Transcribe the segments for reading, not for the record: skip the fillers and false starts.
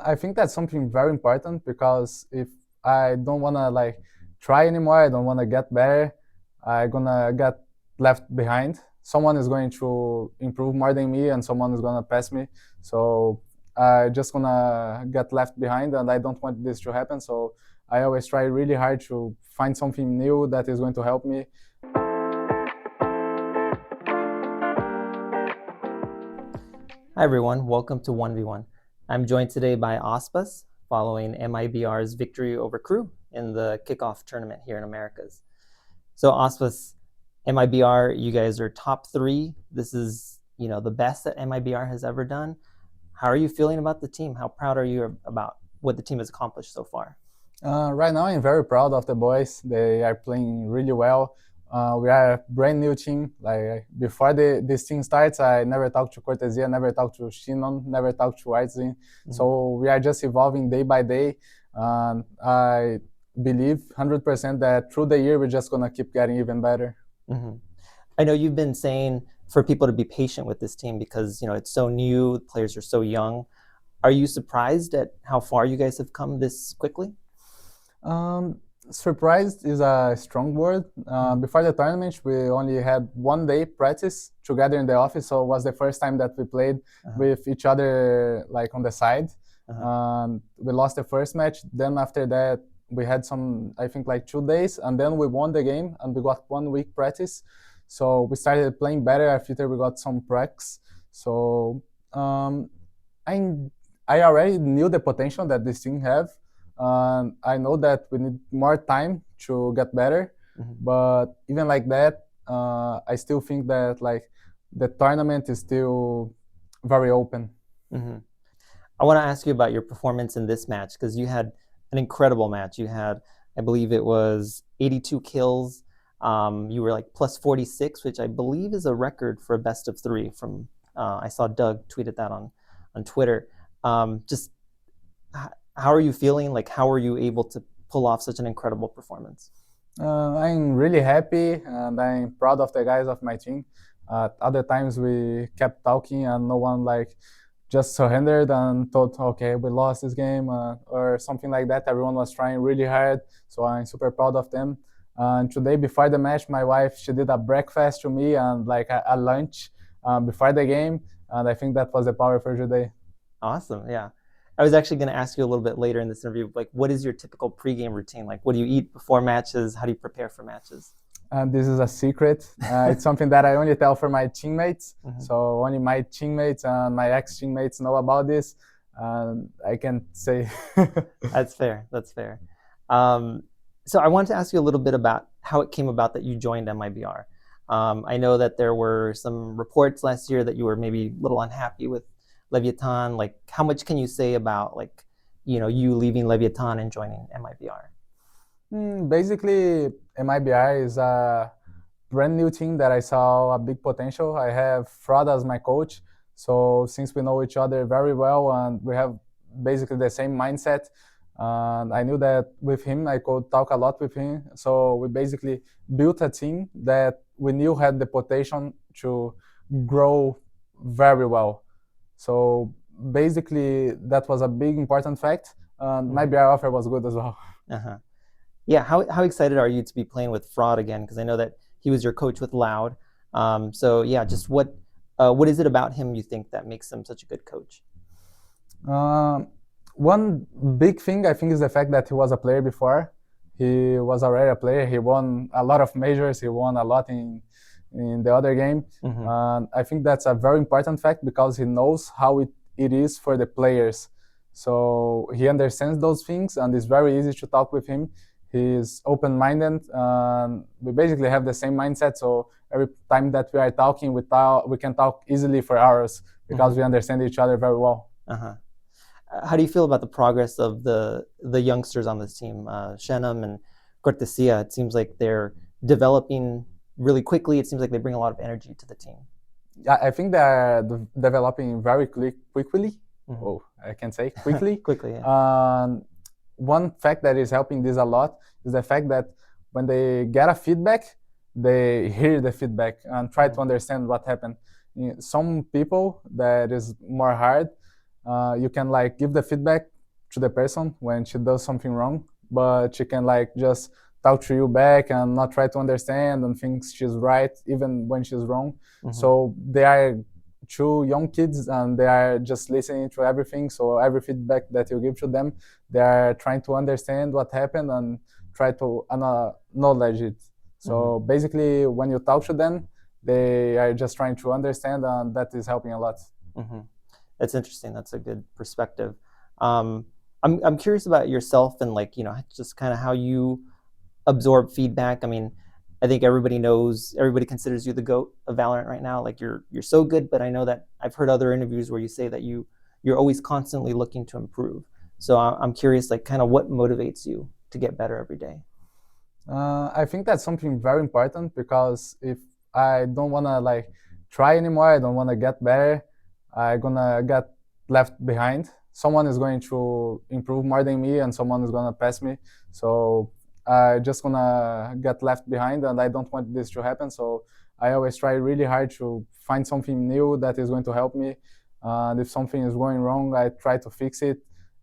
I think that's something very important because if I don't want to like try anymore, I don't want to get better, I'm gonna get left behind. Someone is going to improve more than me and someone is gonna pass me. So I just gonna get left behind and I don't want this to happen. So I always try really hard to find something new that is going to help me. Hi everyone, welcome to 1v1. I'm joined today by Aspas, following MIBR's victory over Crew in the kickoff tournament here in Americas. So Aspas, MIBR, you guys are top 3. This is, the best that MIBR has ever done. How are you feeling about the team? How proud are you about what the team has accomplished so far? Right now, I'm very proud of the boys. They are playing really well. We are a brand new team. Like before this team starts, I never talked to Cortezia, never talked to xenom, never talked to xenom. So we are just evolving day by day. I believe 100% that through the year, we're just gonna keep getting even better. I know you've been saying for people to be patient with this team because it's so new, players are so young. Are you surprised at how far you guys have come this quickly? Surprised is a strong word. Before the tournament, we only had 1 day practice together in the office, so it was the first time that we played with each other like on the side. We lost the first match. Then after that, we had some, I think like 2 days, and then we won the game and we got 1 week practice. So we started playing better after we got some practice. So I already knew the potential that this team have. I know that we need more time to get better, but even like that, I still think that like the tournament is still very open. I want to ask you about your performance in this match because you had an incredible match. You had, I believe it was 82 kills. You were like plus 46, which I believe is a record for a best of 3 from, I saw Doug tweeted that on Twitter. Just how are you feeling? Like, how were you able to pull off such an incredible performance? I'm really happy and I'm proud of the guys of my team. Other times we kept talking and no one like just surrendered and thought, okay, we lost this game or something like that. Everyone was trying really hard, so I'm super proud of them. And today, before the match, my wife, she did a breakfast to me and like a lunch before the game, and I think that was the power for today. Awesome, yeah. I was actually going to ask you a little bit later in this interview, like, what is your typical pregame routine? Like, what do you eat before matches? How do you prepare for matches? This is a secret. It's something that I only tell for my teammates. So only my teammates and my ex-teammates know about this. I can't say. That's fair. That's fair. So I wanted to ask you a little bit about how it came about that you joined MIBR. I know that there were some reports last year that you were maybe a little unhappy with Leviathan. Like, how much can you say about like, you leaving Leviathan and joining MIBR? Basically, MIBR is a brand new team that I saw a big potential. I have fRoD as my coach. So since we know each other very well and we have basically the same mindset, and I knew that with him, I could talk a lot with him. So we basically built a team that we knew had the potential to grow very well. So basically, that was a big important fact. And my BR offer was good as well. Yeah, how excited are you to be playing with fRoD again? Because I know that he was your coach with Loud. So yeah, just what is it about him you think that makes him such a good coach? One big thing I think is the fact that he was a player before. He was already a player. He won a lot of majors. He won a lot in the other game. I think that's a very important fact because he knows how it is for the players. So he understands those things and it's very easy to talk with him. He's open-minded and we basically have the same mindset. So every time that we are talking, we can talk easily for hours because we understand each other very well. How do you feel about the progress of the youngsters on this team, xenom and cortezia? It seems like they're developing really quickly. It seems like they bring a lot of energy to the team. I think they're developing very quickly. Oh, I can say quickly. Quickly, yeah. One fact that is helping this a lot is the fact that when they get a feedback, they hear the feedback and try to understand what happened. Some people that is more hard, you can like give the feedback to the person when she does something wrong, but she can like just talk to you back and not try to understand and think she's right even when she's wrong. So they are two young kids and they are just listening to everything. So every feedback that you give to them, they are trying to understand what happened and try to acknowledge it. So basically, when you talk to them, they are just trying to understand, and that is helping a lot. That's interesting. That's a good perspective. I'm curious about yourself and like, you know, just kind of how you absorb feedback. I mean, I think everybody considers you the GOAT of Valorant right now. Like you're so good, but I know that I've heard other interviews where you say that you're always constantly looking to improve. So I'm curious, like kind of what motivates you to get better every day? I think that's something very important, because if I don't want to like try anymore, I don't want to get better, I'm gonna get left behind. Someone is going to improve more than me and someone is gonna pass me. So I just gonna get left behind, and I don't want this to happen. So I always try really hard to find something new that is going to help me. And if something is going wrong, I try to fix it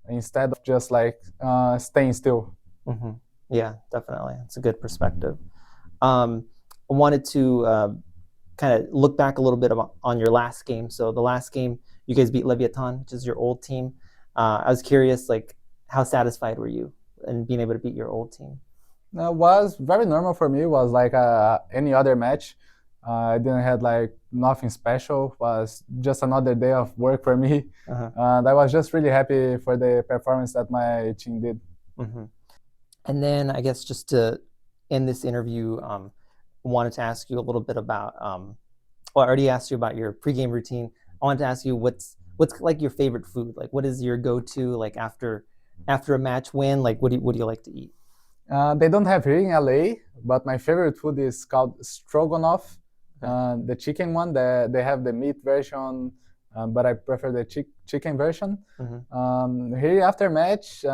instead of just like staying still. Yeah, definitely. It's a good perspective. I wanted to kind of look back a little bit on your last game. So the last game, you guys beat Leviathan, which is your old team. I was curious, like, how satisfied were you in being able to beat your old team? It was very normal for me. It was like any other match. I didn't have like nothing special. It was just another day of work for me. And I was just really happy for the performance that my team did. And then I guess just to end this interview, I wanted to ask you a little bit about, well, I already asked you about your pregame routine. I wanted to ask you what's like your favorite food? Like what is your go-to like after a match win? Like what do you like to eat? They don't have here in LA, but my favorite food is called stroganoff, the chicken one. They have the meat version, but I prefer the chicken version. Here after match,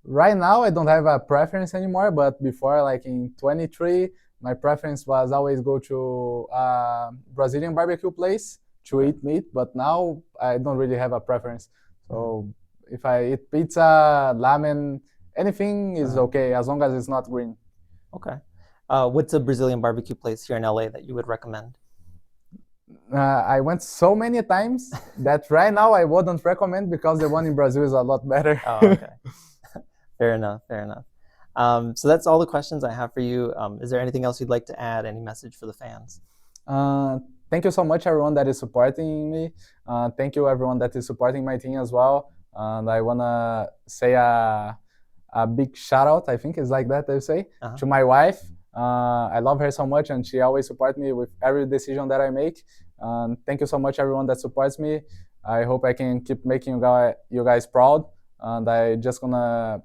right now I don't have a preference anymore, but before, like in 23, my preference was always go to a Brazilian barbecue place to eat meat, but now I don't really have a preference. So if I eat pizza, ramen, anything is okay as long as it's not green. Okay. What's a Brazilian barbecue place here in LA that you would recommend? I went so many times that right now I wouldn't recommend, because the one in Brazil is a lot better. Oh, okay. Fair enough. So that's all the questions I have for you. Is there anything else you'd like to add? Any message for the fans? Thank you so much, everyone that is supporting me. Thank you, everyone that is supporting my team as well. And I want to say a big shout out, I think it's like that they say, to my wife. I love her so much, and she always supports me with every decision that I make. Thank you so much, everyone that supports me. I hope I can keep making you guys proud, and I just gonna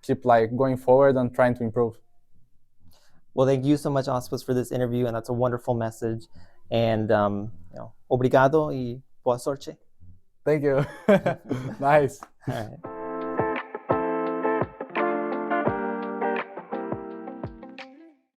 keep like going forward and trying to improve. Well, thank you so much, Aspas, for this interview, and that's a wonderful message. And obrigado y boa sorte. Thank you. Nice. All right.